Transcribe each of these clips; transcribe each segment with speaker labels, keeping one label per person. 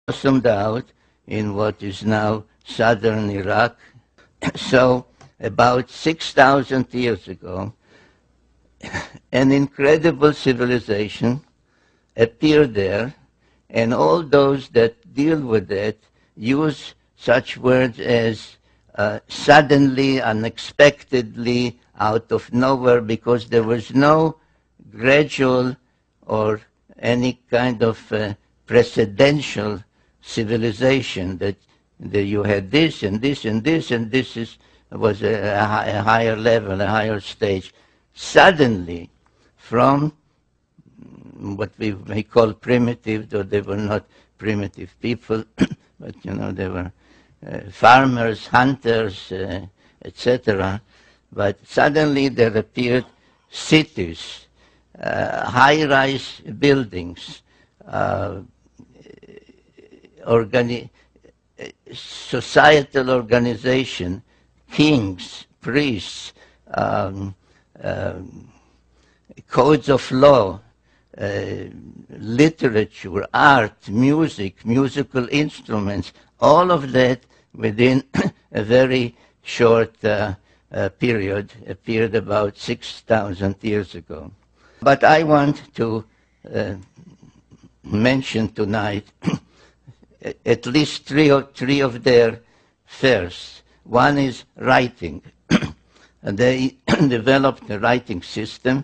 Speaker 1: blossomed out in what is now southern Iraq. So about 6,000 years ago, an incredible civilization appeared there, and all those that deal with it use such words as suddenly, unexpectedly, out of nowhere, because there was no gradual or any kind of precedential civilization that you had this and this and this, and this was a higher level, a higher stage. Suddenly, from what we may call primitive, though they were not primitive people, but they were farmers, hunters, etc. But suddenly there appeared cities, high-rise buildings, societal organization, kings, priests, codes of law, literature, art, music, musical instruments, all of that within a very short period, appeared about 6,000 years ago. But I want to mention tonight at least three of their firsts. One is writing. And they developed a writing system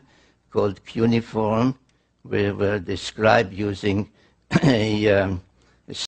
Speaker 1: called cuneiform, where were described using a